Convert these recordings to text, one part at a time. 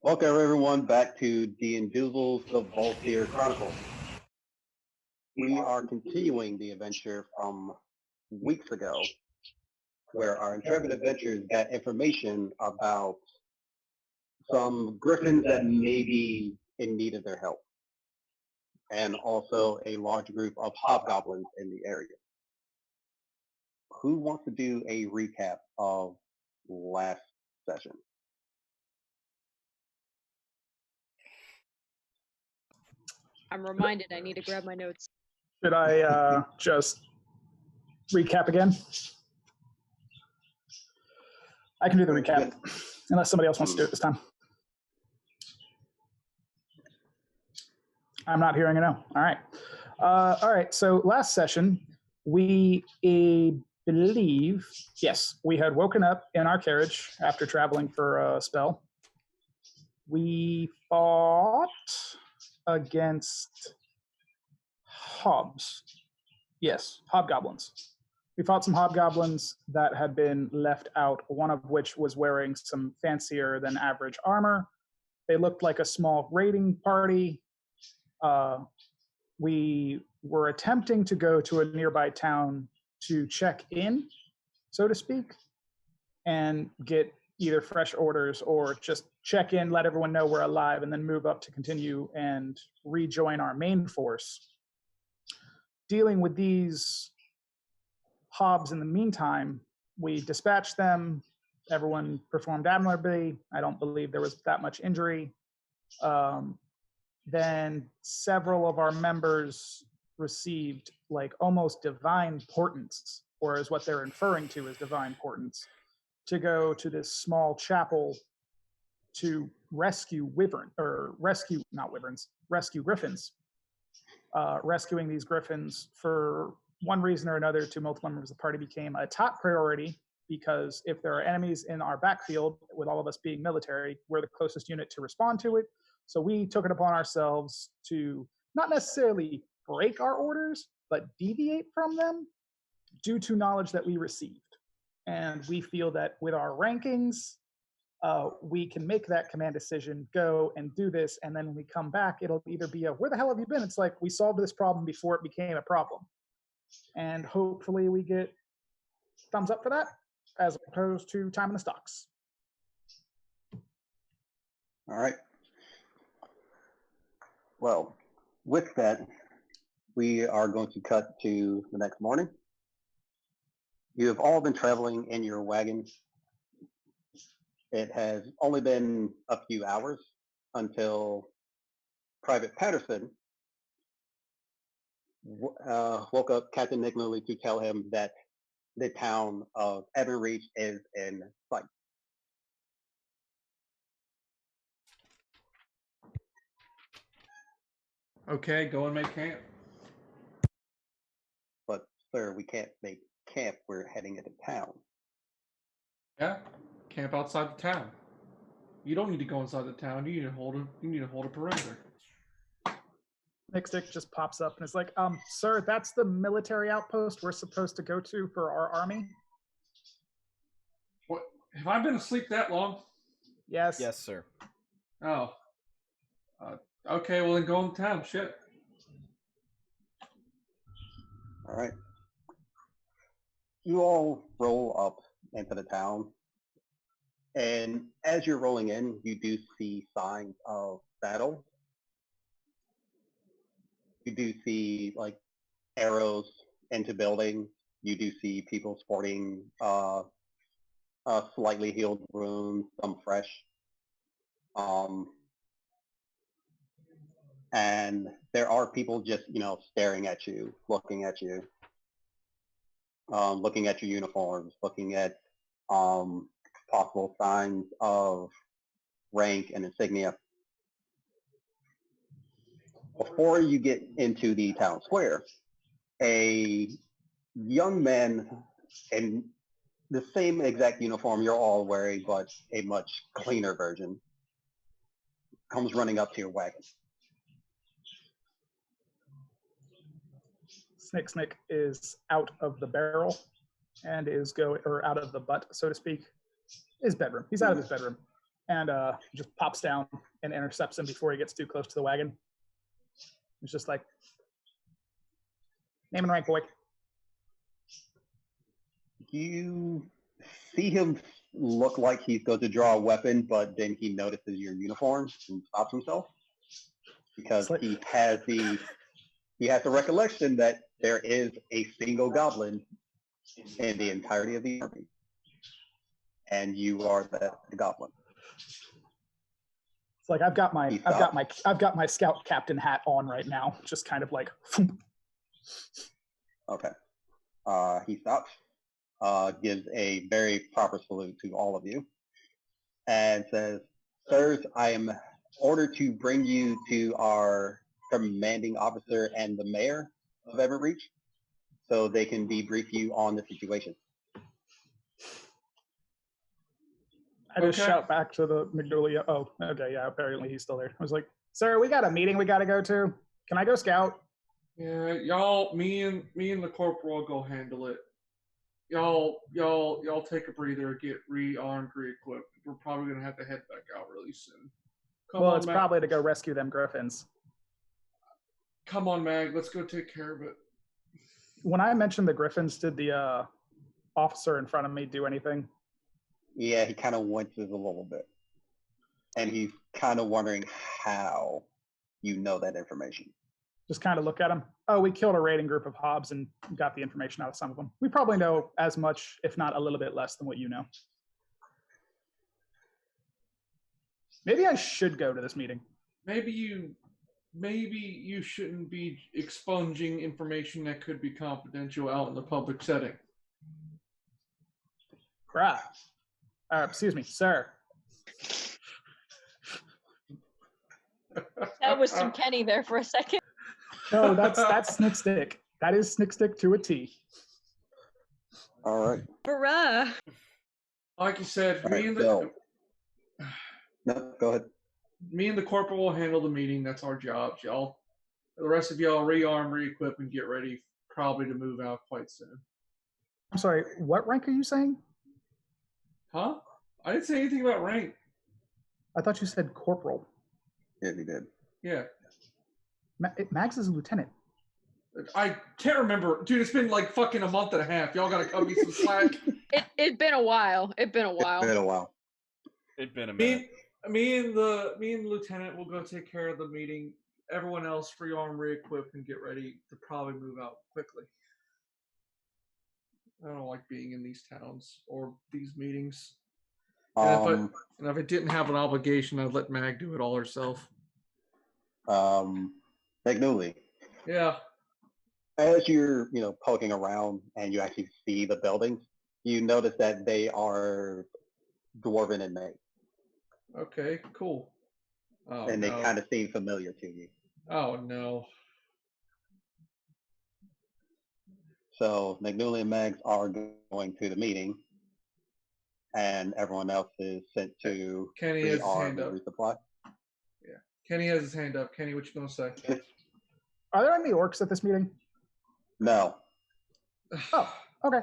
Welcome everyone back to Doozles, the Vultyr Chronicles. We are continuing the adventure from weeks ago, where our Intrepid adventurers got information about some Griffons that may be in need of their help, and also a large group of hobgoblins in the area. Who wants to do a recap of last session? I'm reminded I need to grab my notes. Should I just recap again? I can do the recap, unless somebody else wants to do it this time. I'm not hearing a no. All right. All right, so last session, we believe, yes, we had woken up in our carriage after traveling for a spell. We fought against hobgoblins. We fought some hobgoblins that had been left out, one of which was wearing some fancier than average armor. They looked like a small raiding party. We were attempting to go to a nearby town to check in, so to speak, and get either fresh orders or just check in, let everyone know we're alive, and then move up to continue and rejoin our main force. Dealing with these hobs in the meantime, we dispatched them. Everyone performed admirably. I don't believe there was that much injury. Then several of our members received like almost divine portents, or is what they're inferring to as divine portents, to go to this small chapel to rescue Griffons. Rescuing these Griffons, for one reason or another, to multiple members of the party became a top priority, because if there are enemies in our backfield, with all of us being military, we're the closest unit to respond to it. So we took it upon ourselves to not necessarily break our orders, but deviate from them due to knowledge that we received. And we feel that with our rankings, we can make that command decision, go and do this, and then when we come back, it'll either be a, where the hell have you been? It's like, we solved this problem before it became a problem. And hopefully we get thumbs up for that, as opposed to time in the stocks. All right. Well, with that, we are going to cut to the next morning. You have all been traveling in your wagon. It has only been a few hours until Private Patterson woke up Captain Nick Lilly to tell him that the town of Evan Reach is in sight. Okay, go and make camp. But, sir, we can't make camp. We're heading into town. Yeah, camp outside the town. You don't need to go inside the town. You need to hold a perimeter. Nick Stick just pops up and is like, sir, that's the military outpost we're supposed to go to for our army? What? Have I been asleep that long? Yes. Yes, sir. Oh. Okay, well then go in town. Shit. All right. You all roll up into the town. And as you're rolling in, you do see signs of battle. You do see like arrows into buildings. You do see people sporting slightly healed wounds, some fresh. And there are people just, staring at you, looking at you, looking at your uniforms, looking at possible signs of rank and insignia. Before you get into the town square, a young man in the same exact uniform you're all wearing, but a much cleaner version, comes running up to your wagon. Snick is out of the barrel and is out of the butt, so to speak, his bedroom. He's out of his bedroom and just pops down and intercepts him before he gets too close to the wagon. It's just like, name and rank, boy. You see him look like he's going to draw a weapon, but then he notices your uniform and stops himself because he has the recollection that there is a single goblin in the entirety of the army, and you are the goblin. It's like I've got my scout captain hat on right now, just kind of like. Okay. He stops, gives a very proper salute to all of you, and says, "Sirs, I am ordered to bring you to our commanding officer and the mayor of Everreach, so they can debrief you on the situation." I just shout back to the Magnolia. Oh, okay, yeah, apparently he's still there. I was like, "Sir, we got a meeting we got to go to. Can I go scout?" Yeah, y'all, me and the corporal will go handle it. Y'all take a breather, get rearmed, re-equipped. We're probably gonna have to head back out really soon. Well, it's probably to go rescue them Griffons. Come on, Mag, let's go take care of it. When I mentioned the Griffons, did the officer in front of me do anything? Yeah, he kind of winces a little bit, and he's kind of wondering how you know that information. Just kind of look at him. Oh, we killed a raiding group of hobs and got the information out of some of them. We probably know as much, if not a little bit less, than what you know. Maybe I should go to this meeting. Maybe you shouldn't be expunging information that could be confidential out in the public setting. Right. Excuse me, sir. That was some Kenny there for a second. No, that's Snick Stick. That is Snick Stick to a T. All right. Hurrah! Like you said, No, go ahead. Me and the corporal will handle the meeting. That's our job. Y'all, the rest of y'all rearm, re-equip, and get ready probably to move out quite soon. I'm sorry, what rank are you saying? Huh? I didn't say anything about rank. I thought you said corporal. Yeah, he did. Yeah. Max is a lieutenant. I can't remember. Dude, it's been like fucking a month and a half. Y'all gotta cut me some slack. It'd been a while. It'd been a while. It's been a while. It'd been a minute. Me and the lieutenant will go take care of the meeting. Everyone else rearm, re-equip, and get ready to probably move out quickly. I don't like being in these towns or these meetings. And if I didn't have an obligation, I'd let Mag do it all herself. Magnolia. Yeah. As you're, poking around and you actually see the buildings, you notice that they are dwarven and made. Okay, cool. Oh, and they kind of seem familiar to you. Oh, no. So Magnolia and Mags are going to the meeting, and everyone else is sent to Kenny has his hand up. Resupply. Yeah, Kenny has his hand up. Kenny, what you gonna say? Are there any orcs at this meeting? No. Oh, okay.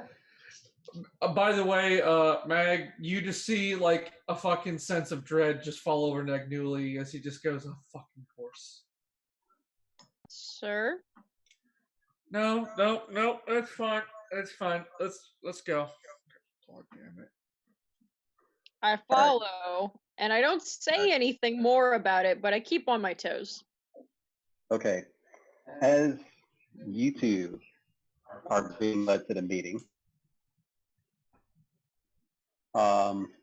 By the way, Mag, you just see like a fucking sense of dread just fall over Magnolia as he just goes, "Oh, fucking course." Sir? No, that's fine. That's fine. Let's go. God damn it. I follow, and I don't say anything more about it, but I keep on my toes. Okay. As you two are being led to the meeting,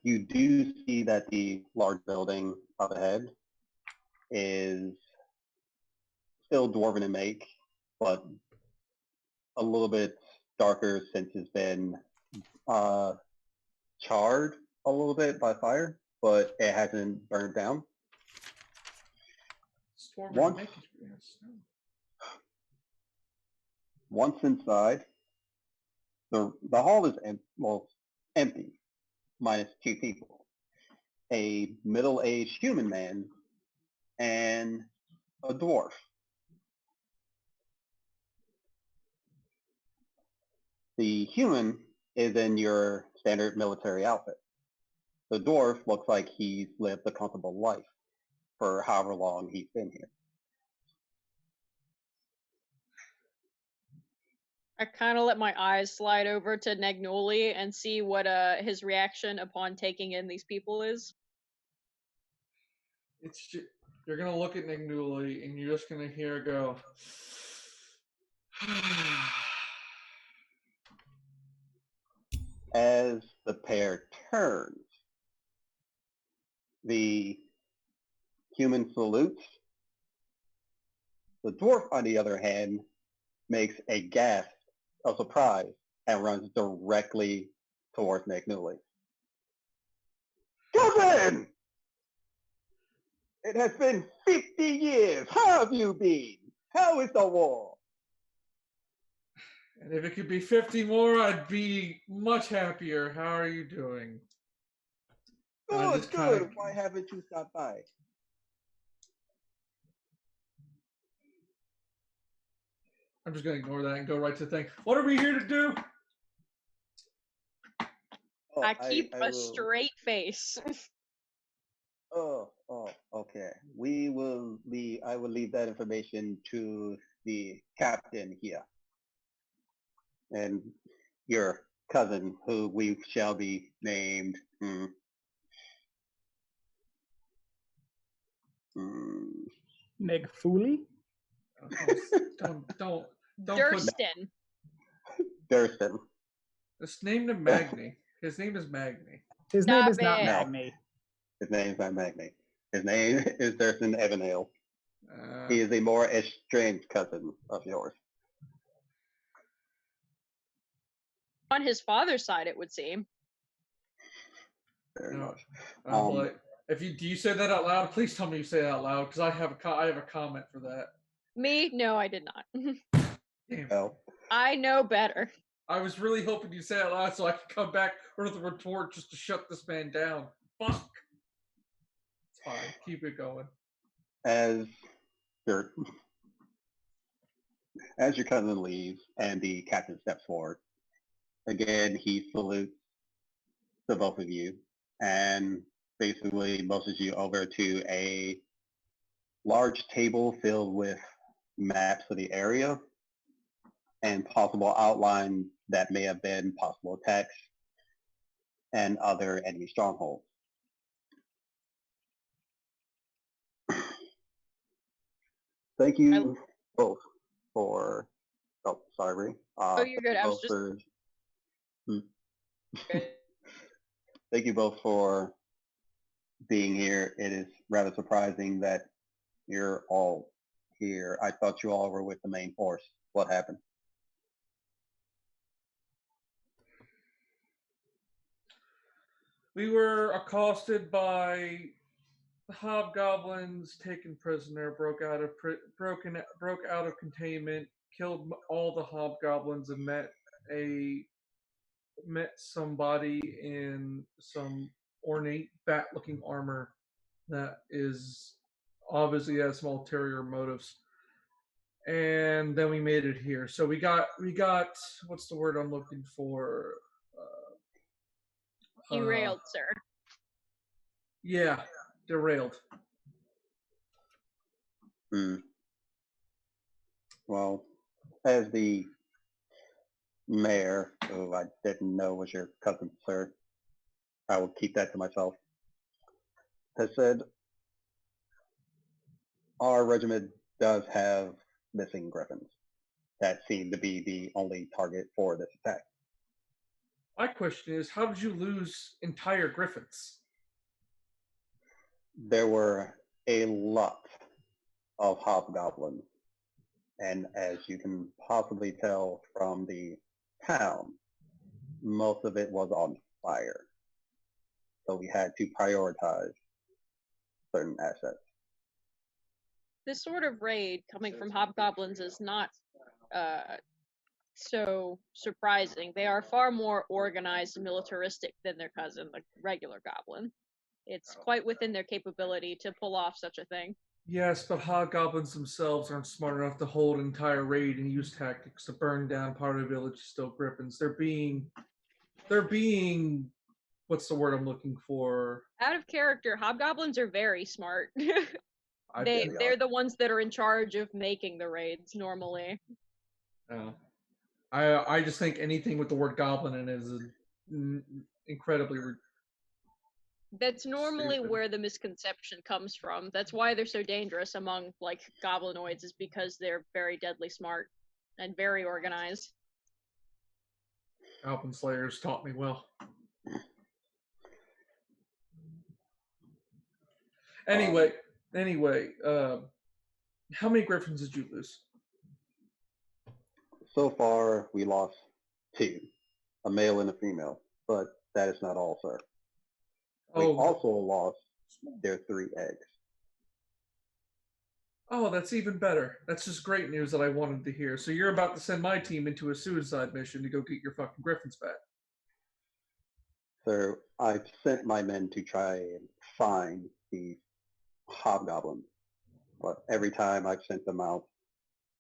you do see that the large building up ahead is still dwarven in make, but a little bit darker since it's been charred a little bit by fire, but it hasn't burned down. Once inside, the hall is empty, minus two people. A middle-aged human man and a dwarf. The human is in your standard military outfit. The dwarf looks like he's lived a comfortable life for however long he's been here. I kind of let my eyes slide over to Negnuli and see what his reaction upon taking in these people is. It's just, you're gonna look at Nignuli and you're just gonna hear her go. As the pair turns, the human salutes. The dwarf, on the other hand, makes a gasp of surprise and runs directly towards McNully. Cousin! It has been 50 years. How have you been? How is the war? And if it could be 50 more, I'd be much happier. How are you doing? Good, good. Why haven't you stopped by? I'm just going to ignore that and go right to the thing. What are we here to do? Oh, I keep I a straight face. Okay. I will leave that information to the captain here. And your cousin, who we shall be named. Negfuli? Don't Durston. Durston. Let's name him Magni. His name is Magni. His Stop name is not it. Magni. His name is not Magni. His name is Durston Evanale. He is a more estranged cousin of yours. On his father's side, it would seem. Very much. If you do you say that out loud? Please tell me you say it out loud because I have a comment for that. Me? No, I did not. Damn. Oh. I know better. I was really hoping you say it out loud so I could come back with a retort just to shut this man down. Fuck. It's fine. Keep it going. As your cousin leaves and the captain steps forward, again he salutes the both of you and basically motions you over to a large table filled with maps of the area and possible outlines that may have been possible attacks and other enemy strongholds. Thank you both for. Oh, sorry. You're good. I was just. Thank you both for being here. It is rather surprising that you're all here. I thought you all were with the main force. What happened? We were accosted by hobgoblins, taken prisoner, broke out of containment, killed all the hobgoblins, and met somebody in some ornate bat-looking armor that is obviously has some ulterior motives. And then we made it here. So we got what's the word I'm looking for? Derailed, sir. Yeah, derailed. Well, as the mayor, who I didn't know was your cousin, sir, I will keep that to myself, has said our regiment does have missing Griffons that seem to be the only target for this attack. My question is, how did you lose entire Griffons? There were a lot of hobgoblins, and as you can possibly tell from the town, most of it was on fire. So we had to prioritize certain assets. This sort of raid coming from hobgoblins is not so surprising. They are far more organized and militaristic than their cousin, the regular goblin. It's quite within their capability to pull off such a thing. Yes, but hobgoblins themselves aren't smart enough to hold an entire raid and use tactics to burn down part of the village to steal Griffons. They're being what's the word I'm looking for? Out of character, hobgoblins are very smart. I They're the ones that are in charge of making the raids normally. I just think anything with the word goblin in it is incredibly. That's normally Stupid. where the misconception comes from. That's why they're so dangerous among like goblinoids, is because they're very deadly smart and very organized. Goblin Slayers taught me well. Anyway, how many Griffons did you lose? So far, we lost 2, a male and a female, but that is not all, sir. We also lost their 3 eggs. Oh, that's even better. That's just great news that I wanted to hear. So you're about to send my team into a suicide mission to go get your fucking Griffons back. So I've sent my men to try and find the hobgoblins, but every time I've sent them out,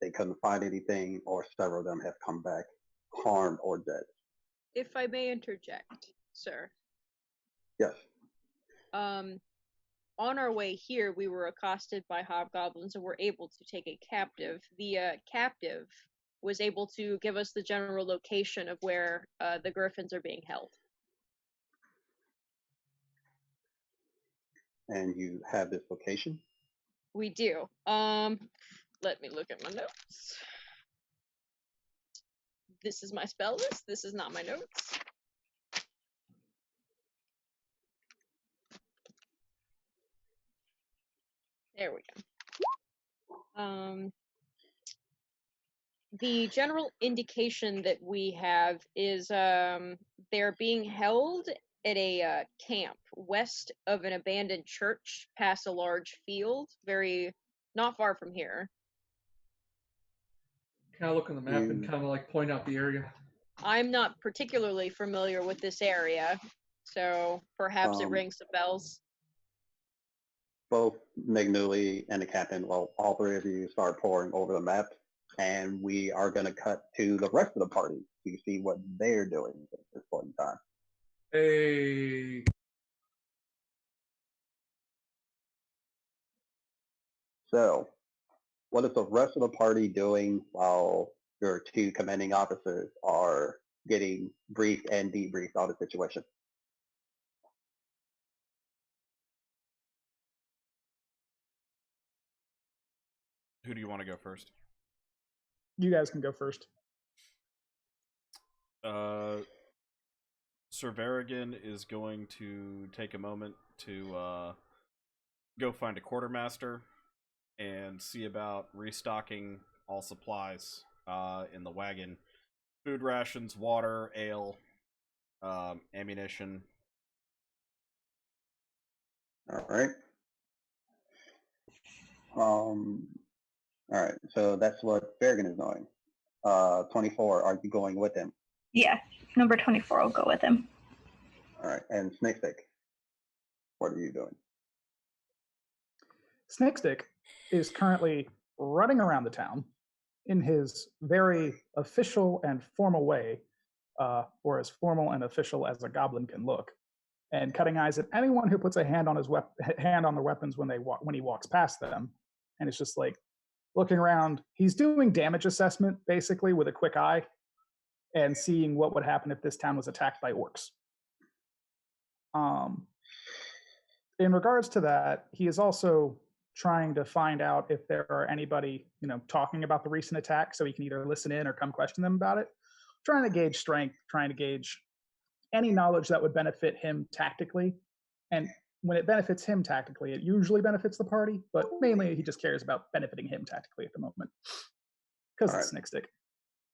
they couldn't find anything, or several of them have come back harmed or dead. If I may interject, sir. Yes. On our way here, we were accosted by hobgoblins and were able to take a captive. The captive was able to give us the general location of where the Griffons are being held. And you have this location? We do. Let me look at my notes. This is my spell list. This is not my notes. There we go. The general indication that we have is they're being held at a camp west of an abandoned church, past a large field, not far from here. Can I look on the map and kind of like point out the area? I'm not particularly familiar with this area, so perhaps it rings some bells. Both Magnoli and the captain, well, all 3 of you start pouring over the map, and we are going to cut to the rest of the party to see what they're doing at this point in time. Hey. So, what is the rest of the party doing while your 2 commanding officers are getting briefed and debriefed on the situation? Who do you want to go first? You guys can go first. Sir Varigan is going to take a moment to go find a quartermaster and see about restocking all supplies in the wagon. Food rations, water, ale, ammunition. All right. All right, so that's what Bergen is doing. 24, are you going with him? Yeah, number 24 will go with him. All right, and Snakestick, what are you doing? Snakestick is currently running around the town in his very official and formal way, or as formal and official as a goblin can look, and cutting eyes at anyone who puts a hand on hand on their weapons when he walks past them, and it's just like looking around. He's doing damage assessment basically with a quick eye, and seeing what would happen if this town was attacked by orcs. In regards to that, he is also trying to find out if there are anybody, talking about the recent attack, so he can either listen in or come question them about it. Trying to gauge strength, trying to gauge any knowledge that would benefit him tactically. And when it benefits him tactically, it usually benefits the party, but mainly he just cares about benefiting him tactically at the moment. Because it's Snakestick.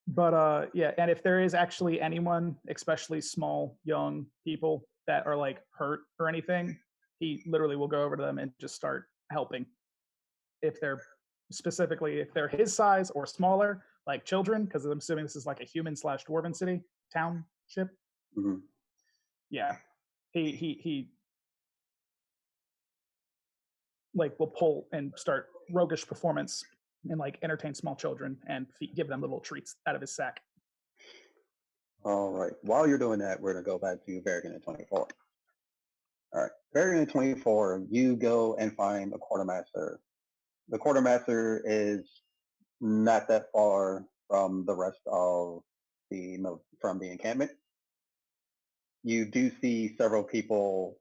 But yeah, and if there is actually anyone, especially small, young people that are like hurt or anything, he literally will go over to them and just start helping. If they're his size or smaller, like children, because I'm assuming this is like a human/dwarven city township. Mm-hmm. Yeah, he like will pull and start roguish performance and like entertain small children and give them little treats out of his sack. All right. While you're doing that, we're going to go back to Bergen at 24. All right. Variant 24, you go and find a quartermaster. The quartermaster is not that far from the rest of from the encampment. You do see several people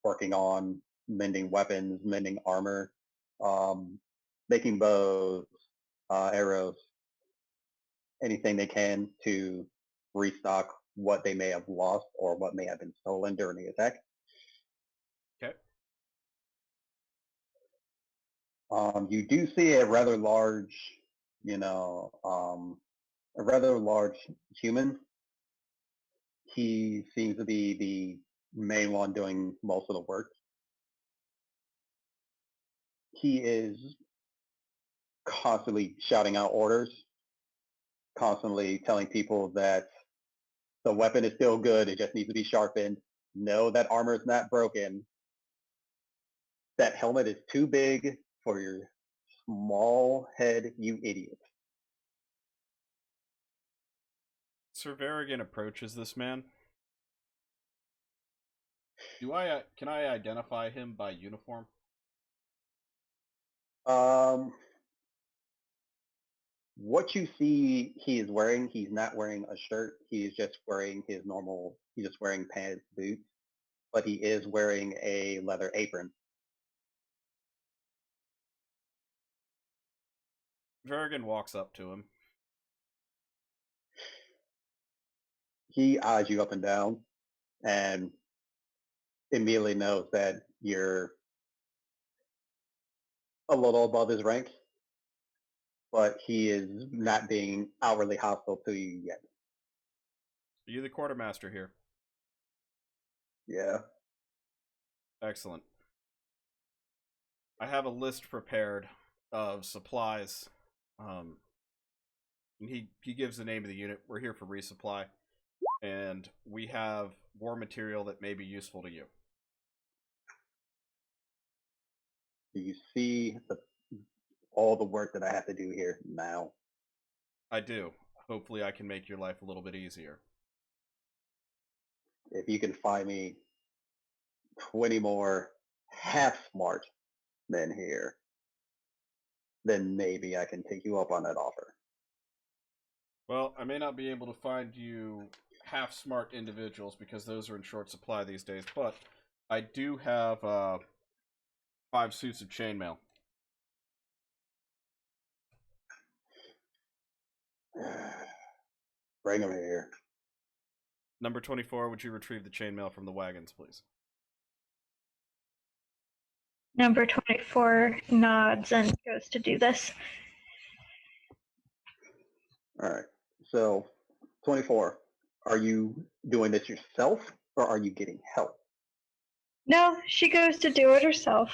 working on mending weapons, mending armor, making bows, arrows, anything they can to restock what they may have lost or what may have been stolen during the attack. Okay. You do see a rather large, a rather large human. He seems to be the main one doing most of the work. He is constantly shouting out orders, constantly telling people that the weapon is still good, it just needs to be sharpened. No, that armor is not broken. That helmet is too big for your small head, you idiot. Sir Varigan approaches this man. Can I identify him by uniform? What you see he is wearing, he's not wearing a shirt. He's just wearing he's just wearing pants, boots, but he is wearing a leather apron. Varigan walks up to him. He eyes you up and down and immediately knows that you're a little above his rank, but he is not being outwardly hostile to you yet. Are you the quartermaster here? Yeah. Excellent. I have a list prepared of supplies. And he gives the name of the unit. We're here for resupply. And we have war material that may be useful to you. Do you see all the work that I have to do here now? I do. Hopefully I can make your life a little bit easier. If you can find me 20 more half-smart men here, then maybe I can take you up on that offer. Well, I may not be able to find you half-smart individuals because those are in short supply these days, but I do have 5 suits of chainmail. Bring them here. Number 24, would you retrieve the chainmail from the wagons, please? Number 24 nods and goes to do this. All right. So, 24, are you doing this yourself or are you getting help? No, she goes to do it herself,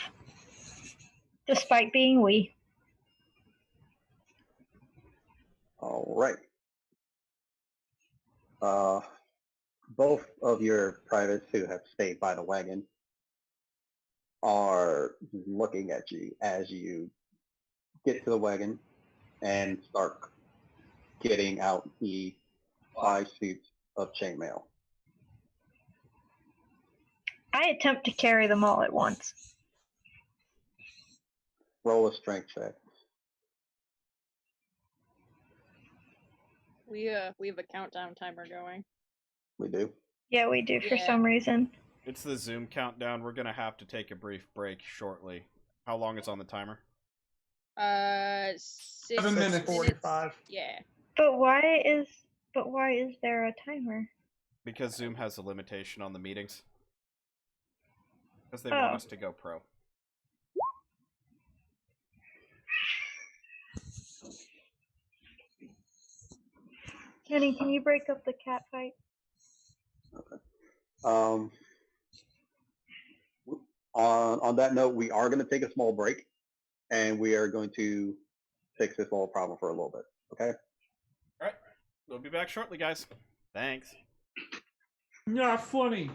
despite being wee. All right. Both of your privates who have stayed by the wagon are looking at you as you get to the wagon and start getting out the 5 suits of chainmail. I attempt to carry them all at once. Roll a strength check. We have a countdown timer going. We do. Yeah, we do for Yeah. some reason. It's the Zoom countdown. We're going to have to take a brief break shortly. How long is on the timer? 6 minutes. 45. Yeah. But why is there a timer? Because Zoom has a limitation on the meetings. Because they want us to go pro. Kenny, can you break up the cat fight? On that note, we are going to take a small break, and we are going to fix this little problem for a little bit. Okay? All right. We'll be back shortly, guys. Thanks. Not funny.